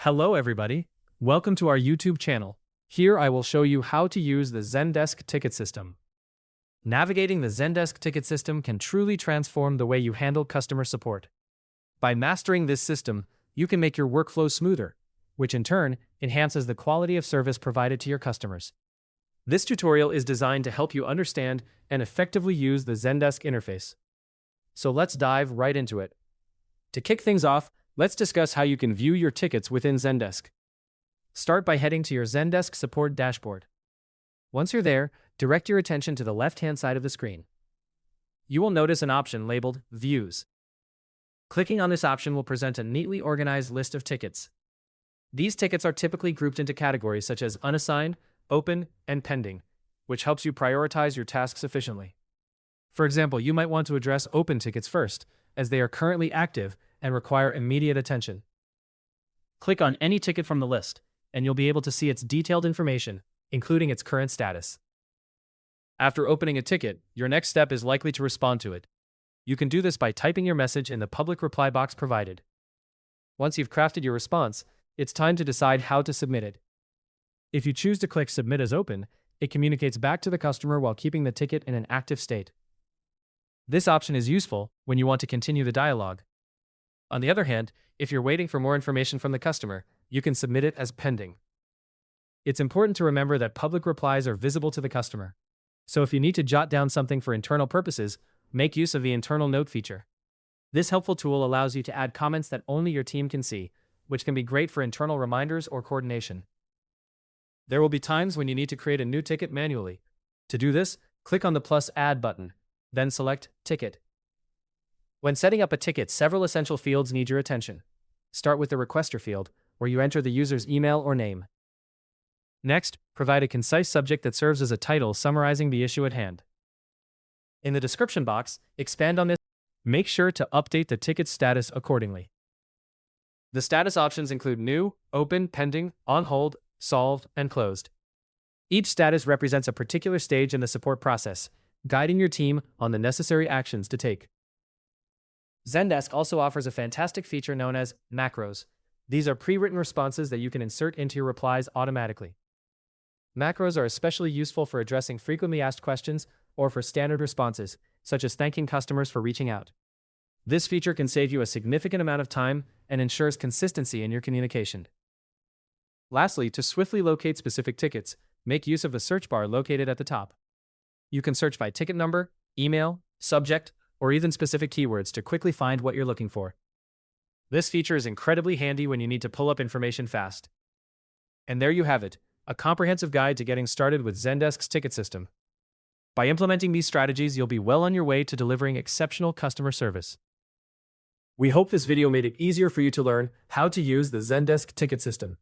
Hello everybody, welcome to our YouTube channel. Here I will show you how to use the Zendesk ticket system. Navigating the Zendesk ticket system can truly transform the way you handle customer support. By mastering this system, you can make your workflow smoother, which in turn enhances the quality of service provided to your customers. This tutorial is designed to help you understand and effectively use the Zendesk interface. So let's dive right into it. To kick things off, let's discuss how you can view your tickets within Zendesk. Start by heading to your Zendesk support dashboard. Once you're there, direct your attention to the left-hand side of the screen. You will notice an option labeled Views. Clicking on this option will present a neatly organized list of tickets. These tickets are typically grouped into categories such as Unassigned, Open, and Pending, which helps you prioritize your tasks efficiently. For example, you might want to address open tickets first, as they are currently active and require immediate attention. Click on any ticket from the list, and you'll be able to see its detailed information, including its current status. After opening a ticket, your next step is likely to respond to it. You can do this by typing your message in the public reply box provided. Once you've crafted your response, it's time to decide how to submit it. If you choose to click Submit as Open, it communicates back to the customer while keeping the ticket in an active state. This option is useful when you want to continue the dialogue. On the other hand, if you're waiting for more information from the customer, you can submit it as pending. It's important to remember that public replies are visible to the customer. So if you need to jot down something for internal purposes, make use of the internal note feature. This helpful tool allows you to add comments that only your team can see, which can be great for internal reminders or coordination. There will be times when you need to create a new ticket manually. To do this, click on the +Add button, then select Ticket. When setting up a ticket, several essential fields need your attention. Start with the requester field, where you enter the user's email or name. Next, provide a concise subject that serves as a title summarizing the issue at hand. In the description box, expand on this. Make sure to update the ticket status accordingly. The status options include New, Open, Pending, On Hold, Solved, and Closed. Each status represents a particular stage in the support process, guiding your team on the necessary actions to take. Zendesk also offers a fantastic feature known as macros. These are pre-written responses that you can insert into your replies automatically. Macros are especially useful for addressing frequently asked questions or for standard responses, such as thanking customers for reaching out. This feature can save you a significant amount of time and ensures consistency in your communication. Lastly, to swiftly locate specific tickets, make use of the search bar located at the top. You can search by ticket number, email, subject, or even specific keywords to quickly find what you're looking for. This feature is incredibly handy when you need to pull up information fast. And there you have it, a comprehensive guide to getting started with Zendesk's ticket system. By implementing these strategies, you'll be well on your way to delivering exceptional customer service. We hope this video made it easier for you to learn how to use the Zendesk ticket system.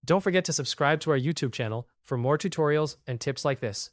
Don't forget to subscribe to our YouTube channel for more tutorials and tips like this.